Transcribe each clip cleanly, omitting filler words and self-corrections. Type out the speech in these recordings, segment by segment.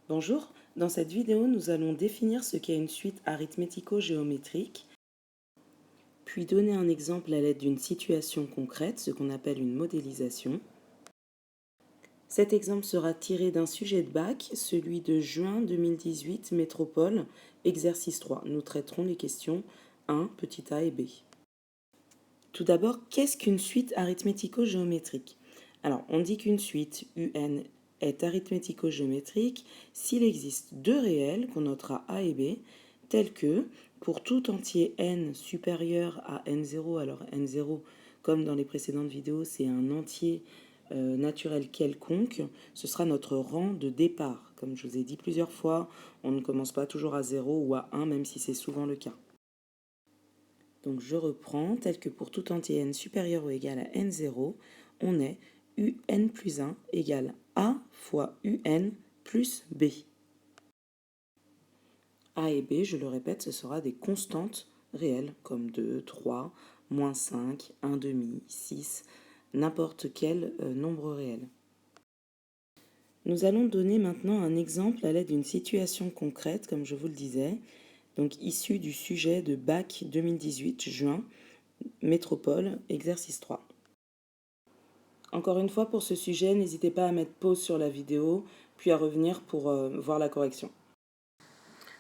Bonjour, dans cette vidéo, nous allons définir ce qu'est une suite arithmético-géométrique, puis donner un exemple à l'aide d'une situation concrète, ce qu'on appelle une modélisation. Cet exemple sera tiré d'un sujet de bac, celui de juin 2018, Métropole, exercice 3. Nous traiterons les questions 1, petit a et b. Tout d'abord, qu'est-ce qu'une suite arithmético-géométrique? Alors, on dit qu'une suite UN est arithmético-géométrique s'il existe deux réels qu'on notera A et B, tels que, pour tout entier n supérieur à n0, alors n0, comme dans les précédentes vidéos, c'est un entier naturel quelconque, ce sera notre rang de départ. Comme je vous ai dit plusieurs fois, on ne commence pas toujours à 0 ou à 1, même si c'est souvent le cas. Donc je reprends, tel que pour tout entier n supérieur ou égal à n0, on est un plus 1 égale a fois un plus b. A et b, je le répète, ce sera des constantes réelles, comme 2, 3, moins 5, 1 demi, 6, n'importe quel nombre réel. Nous allons donner maintenant un exemple à l'aide d'une situation concrète, comme je vous le disais, donc issue du sujet de bac 2018, juin, Métropole, exercice 3. Encore une fois, pour ce sujet, n'hésitez pas à mettre pause sur la vidéo, puis à revenir pour voir la correction.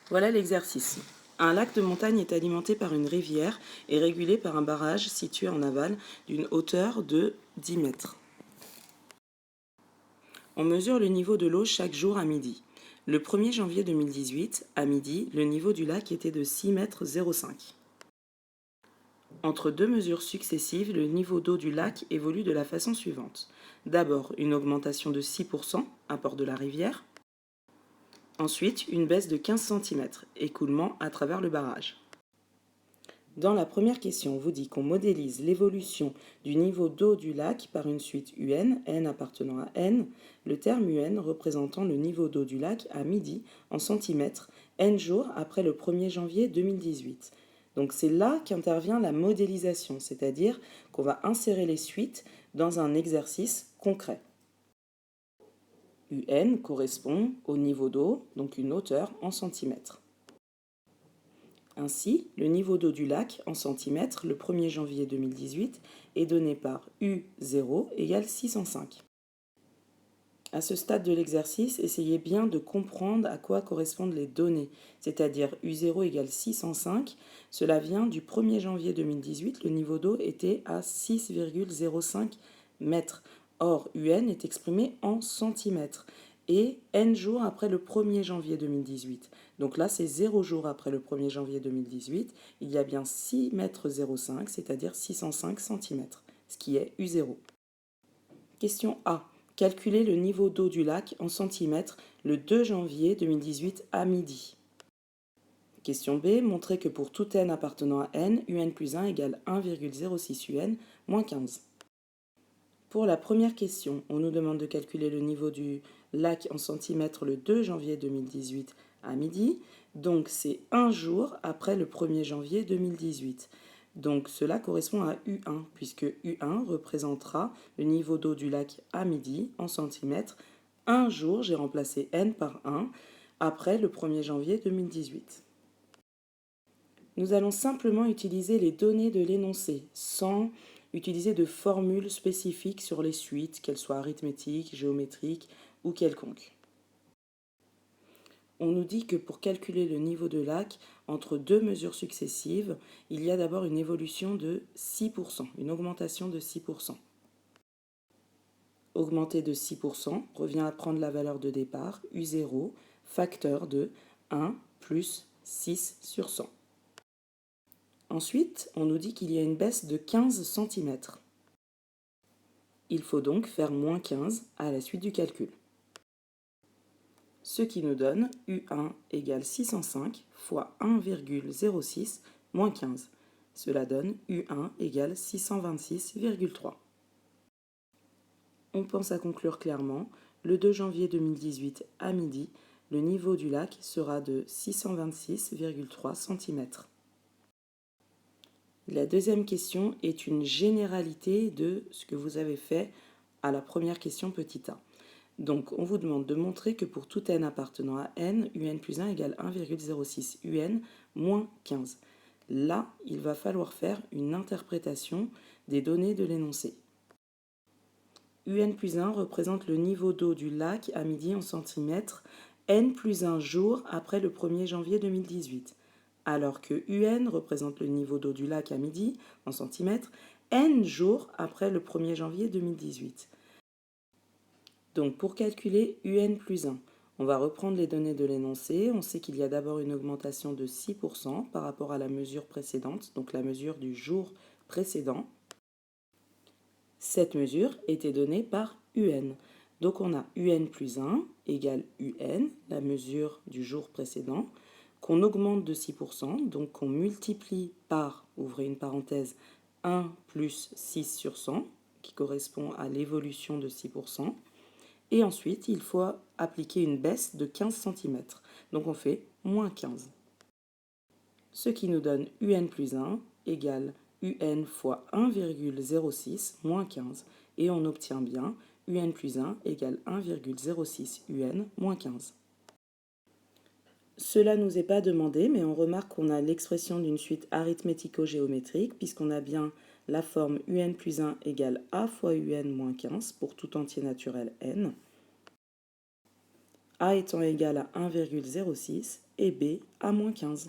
Voilà l'exercice. Un lac de montagne est alimenté par une rivière et régulé par un barrage situé en aval d'une hauteur de 10 mètres. On mesure le niveau de l'eau chaque jour à midi. Le 1er janvier 2018, à midi, le niveau du lac était de 6,05 mètres. Entre deux mesures successives, le niveau d'eau du lac évolue de la façon suivante. D'abord, une augmentation de 6%, apport de la rivière. Ensuite, une baisse de 15 cm, écoulement à travers le barrage. Dans la première question, on vous dit qu'on modélise l'évolution du niveau d'eau du lac par une suite UN, n appartenant à n, le terme UN représentant le niveau d'eau du lac à midi en centimètres, n jours après le 1er janvier 2018. Donc c'est là qu'intervient la modélisation, c'est-à-dire qu'on va insérer les suites dans un exercice concret. UN correspond au niveau d'eau, donc une hauteur en centimètres. Ainsi, le niveau d'eau du lac en centimètres le 1er janvier 2018 est donné par U0 égale 605. À ce stade de l'exercice, essayez bien de comprendre à quoi correspondent les données, c'est-à-dire U0 égale 605. Cela vient du 1er janvier 2018, le niveau d'eau était à 6,05 mètres. Or, UN est exprimé en centimètres et n jours après le 1er janvier 2018. Donc là, c'est 0 jours après le 1er janvier 2018. Il y a bien 6,05 mètres, c'est-à-dire 605 cm, ce qui est U0. Question A. Calculer le niveau d'eau du lac en centimètres le 2 janvier 2018 à midi. Question B. Montrer que pour tout n appartenant à n, un plus 1 égale 1,06 un moins 15. Pour la première question, on nous demande de calculer le niveau du lac en centimètres le 2 janvier 2018 à midi. Donc c'est un jour après le 1er janvier 2018. Donc cela correspond à U1, puisque U1 représentera le niveau d'eau du lac à midi en centimètres. Un jour, j'ai remplacé n par 1 après le 1er janvier 2018. Nous allons simplement utiliser les données de l'énoncé, sans utiliser de formules spécifiques sur les suites, qu'elles soient arithmétiques, géométriques ou quelconques. On nous dit que pour calculer le niveau de lac entre deux mesures successives, il y a d'abord une évolution de 6%, une augmentation de 6%. Augmenter de 6% revient à prendre la valeur de départ, U0, facteur de 1 plus 6 sur 100. Ensuite, on nous dit qu'il y a une baisse de 15 cm. Il faut donc faire moins 15 à la suite du calcul. Ce qui nous donne U1 égale 605 fois 1,06 moins 15. Cela donne U1 égale 626,3. On pense à conclure clairement, le 2 janvier 2018 à midi, le niveau du lac sera de 626,3 cm. La deuxième question est une généralité de ce que vous avez fait à la première question petit a. Donc, on vous demande de montrer que pour tout n appartenant à n, un plus 1 égale 1,06 un moins 15. Là, il va falloir faire une interprétation des données de l'énoncé. Un plus 1 représente le niveau d'eau du lac à midi en centimètres, n plus 1 jours après le 1er janvier 2018, alors que un représente le niveau d'eau du lac à midi en centimètres, n jours après le 1er janvier 2018. Donc pour calculer un plus 1, on va reprendre les données de l'énoncé. On sait qu'il y a d'abord une augmentation de 6% par rapport à la mesure précédente, donc la mesure du jour précédent. Cette mesure était donnée par un. Donc on a un plus 1 égale un, la mesure du jour précédent, qu'on augmente de 6%, donc qu'on multiplie par, ouvrez une parenthèse, 1 plus 6 sur 100, qui correspond à l'évolution de 6%. Et ensuite, il faut appliquer une baisse de 15 cm. Donc on fait moins 15. Ce qui nous donne un plus 1 égale un fois 1,06 moins 15. Et on obtient bien un plus 1 égale 1,06 un moins 15. Cela ne nous est pas demandé, mais on remarque qu'on a l'expression d'une suite arithmético-géométrique, puisqu'on a bien la forme un plus 1 égale a fois un moins 15 pour tout entier naturel n, a étant égal à 1,06 et b à moins 15.